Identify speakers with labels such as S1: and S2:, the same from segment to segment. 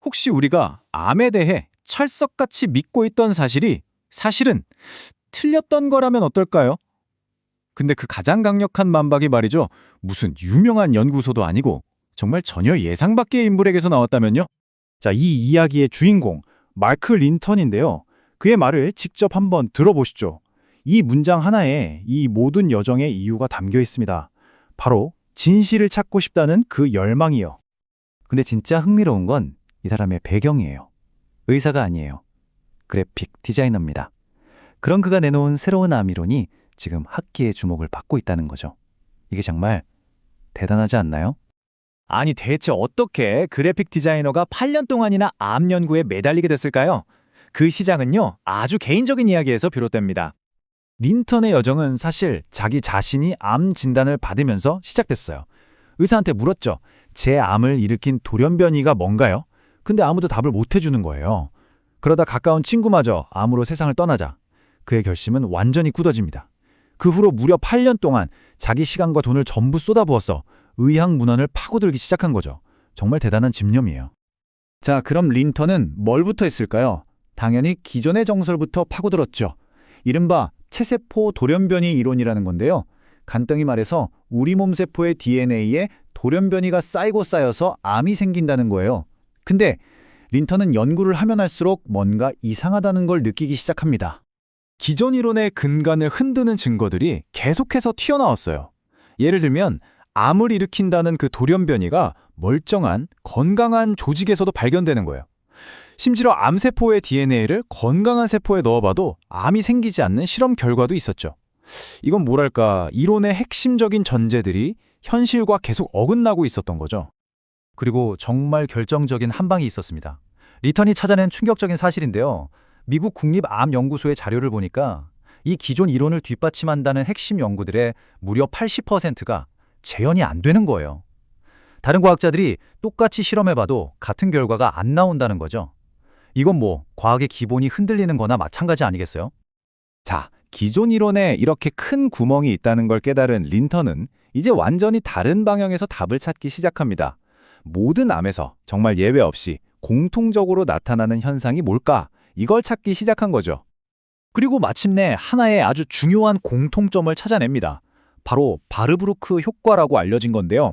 S1: 혹시 우리가 암에 대해 찰석같이 믿고 있던 사실이 사실은 틀렸던 거라면 어떨까요? 근데 그 가장 강력한 만박이 말이죠. 무슨 유명한 연구소도 아니고 정말 전혀 예상 밖의 인물에게서 나왔다면요?
S2: 자, 이 이야기의 주인공 마크 린턴인데요. 그의 말을 직접 한번 들어보시죠. 이 문장 하나에 이 모든 여정의 이유가 담겨 있습니다. 바로 진실을 찾고 싶다는 그 열망이요. 근데 진짜 흥미로운 건 이 사람의 배경이에요. 의사가 아니에요. 그래픽 디자이너입니다. 그런 그가 내놓은 새로운 암 이론이 지금 학계의 주목을 받고 있다는 거죠. 이게 정말 대단하지 않나요?
S1: 아니 대체 어떻게 그래픽 디자이너가 8년 동안이나 암 연구에 매달리게 됐을까요? 그 시작은요, 아주 개인적인 이야기에서 비롯됩니다. 린턴의 여정은 사실 자기 자신이 암 진단을 받으면서 시작됐어요. 의사한테 물었죠. 제 암을 일으킨 돌연변이가 뭔가요? 근데 아무도 답을 못 해주는 거예요. 그러다 가까운 친구마저 암으로 세상을 떠나자 그의 결심은 완전히 굳어집니다. 그 후로 무려 8년 동안 자기 시간과 돈을 전부 쏟아부었어 의학 문헌을 파고들기 시작한 거죠. 정말 대단한 집념이에요.
S2: 자, 그럼 린턴은 뭘부터 했을까요? 당연히 기존의 정설부터 파고들었죠. 이른바 체세포 돌연변이 이론이라는 건데요. 간단히 말해서 우리 몸 세포의 DNA에 돌연변이가 쌓이고 쌓여서 암이 생긴다는 거예요. 근데 린턴은 연구를 하면 할수록 뭔가 이상하다는 걸 느끼기 시작합니다.
S1: 기존 이론의 근간을 흔드는 증거들이 계속해서 튀어나왔어요. 예를 들면 암을 일으킨다는 그 돌연변이가 멀쩡한 건강한 조직에서도 발견되는 거예요. 심지어 암세포의 DNA를 건강한 세포에 넣어봐도 암이 생기지 않는 실험 결과도 있었죠. 이건 뭐랄까, 이론의 핵심적인 전제들이 현실과 계속 어긋나고 있었던 거죠.
S2: 그리고 정말 결정적인 한 방이 있었습니다. 린턴이 찾아낸 충격적인 사실인데요. 미국 국립암연구소의 자료를 보니까 이 기존 이론을 뒷받침한다는 핵심 연구들의 무려 80%가 재현이 안 되는 거예요. 다른 과학자들이 똑같이 실험해봐도 같은 결과가 안 나온다는 거죠. 이건 뭐 과학의 기본이 흔들리는 거나 마찬가지 아니겠어요?
S1: 자, 기존 이론에 이렇게 큰 구멍이 있다는 걸 깨달은 린턴은 이제 완전히 다른 방향에서 답을 찾기 시작합니다. 모든 암에서 정말 예외 없이 공통적으로 나타나는 현상이 뭘까? 이걸 찾기 시작한 거죠. 그리고 마침내 하나의 아주 중요한 공통점을 찾아냅니다. 바로 바르브루크 효과라고 알려진 건데요.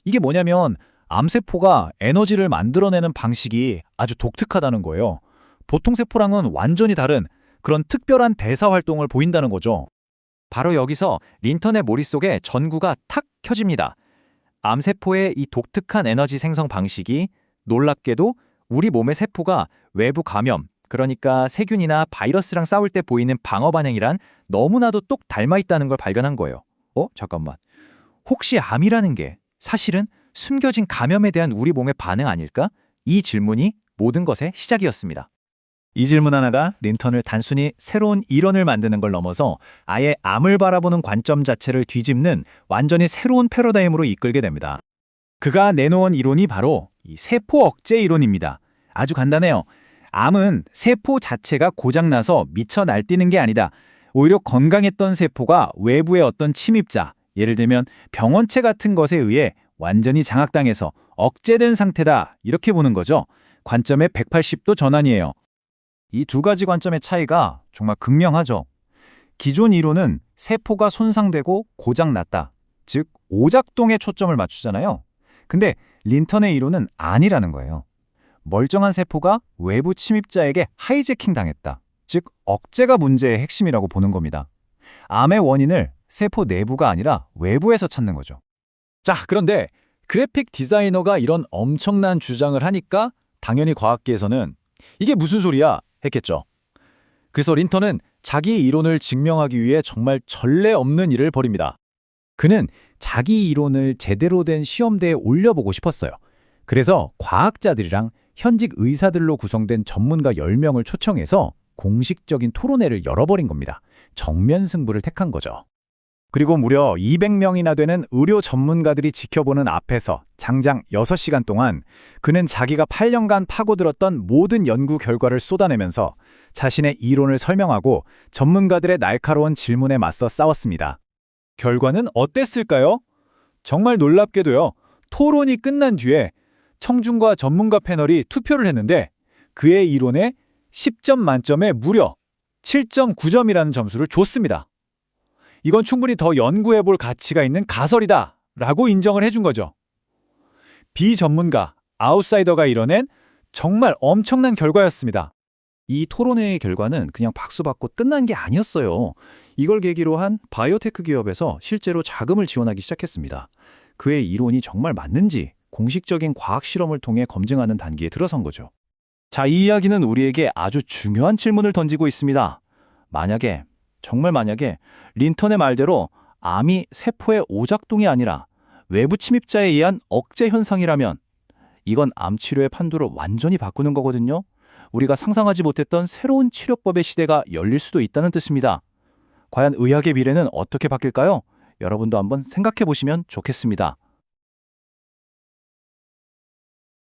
S1: 이게 뭐냐면 암세포가 에너지를 만들어내는 방식이 아주 독특하다는 거예요. 보통 세포랑은 완전히 다른 그런 특별한 대사 활동을 보인다는 거죠. 바로 여기서 린턴의 머릿속에 전구가 탁 켜집니다. 암세포의 이 독특한 에너지 생성 방식이 놀랍게도 우리 몸의 세포가 외부 감염, 그러니까 세균이나 바이러스랑 싸울 때 보이는 방어 반응이란 너무나도 똑 닮아 있다는 걸 발견한 거예요. 잠깐만. 혹시 암이라는 게 사실은 숨겨진 감염에 대한 우리 몸의 반응 아닐까? 이 질문이 모든 것의 시작이었습니다.
S2: 이 질문 하나가 린턴을 단순히 새로운 이론을 만드는 걸 넘어서 아예 암을 바라보는 관점 자체를 뒤집는 완전히 새로운 패러다임으로 이끌게 됩니다.
S1: 그가 내놓은 이론이 바로 이 세포 억제 이론입니다. 아주 간단해요. 암은 세포 자체가 고장나서 미쳐 날뛰는 게 아니다. 오히려 건강했던 세포가 외부의 어떤 침입자, 예를 들면 병원체 같은 것에 의해 완전히 장악당해서 억제된 상태다. 이렇게 보는 거죠. 관점의 180도 전환이에요.
S2: 이 두 가지 관점의 차이가 정말 극명하죠. 기존 이론은 세포가 손상되고 고장났다, 즉 오작동에 초점을 맞추잖아요. 근데 린턴의 이론은 아니라는 거예요. 멀쩡한 세포가 외부 침입자에게 하이제킹 당했다, 즉 억제가 문제의 핵심이라고 보는 겁니다. 암의 원인을 세포 내부가 아니라 외부에서 찾는 거죠.
S1: 자, 그런데 그래픽 디자이너가 이런 엄청난 주장을 하니까 당연히 과학계에서는 이게 무슨 소리야? 했겠죠. 그래서 린턴은 자기 이론을 증명하기 위해 정말 전례 없는 일을 벌입니다. 그는 자기 이론을 제대로 된 시험대에 올려보고 싶었어요. 그래서 과학자들이랑 현직 의사들로 구성된 전문가 10명을 초청해서 공식적인 토론회를 열어버린 겁니다. 정면 승부를 택한 거죠. 그리고 무려 200명이나 되는 의료 전문가들이 지켜보는 앞에서 장장 6시간 동안 그는 자기가 8년간 파고들었던 모든 연구 결과를 쏟아내면서 자신의 이론을 설명하고 전문가들의 날카로운 질문에 맞서 싸웠습니다. 결과는 어땠을까요? 정말 놀랍게도요. 토론이 끝난 뒤에
S3: 청중과 전문가 패널이 투표를 했는데 그의 이론에 10점 만점에 무려 7.9점이라는 점수를 줬습니다. 이건 충분히 더 연구해 볼 가치가 있는 가설이다 라고 인정을 해준 거죠. 비전문가, 아웃사이더가 이뤄낸 정말 엄청난 결과였습니다.
S2: 이 토론회의 결과는 그냥 박수 받고 끝난 게 아니었어요. 이걸 계기로 한 바이오테크 기업에서 실제로 자금을 지원하기 시작했습니다. 그의 이론이 정말 맞는지 공식적인 과학 실험을 통해 검증하는 단계에 들어선 거죠. 자, 이 이야기는 우리에게 아주 중요한 질문을 던지고 있습니다. 만약에, 정말 만약에 린턴의 말대로 암이 세포의 오작동이 아니라 외부 침입자에 의한 억제 현상이라면 이건 암 치료의 판도를 완전히 바꾸는 거거든요. 우리가 상상하지 못했던 새로운 치료법의 시대가 열릴 수도 있다는 뜻입니다. 과연 의학의 미래는 어떻게 바뀔까요? 여러분도 한번 생각해 보시면 좋겠습니다.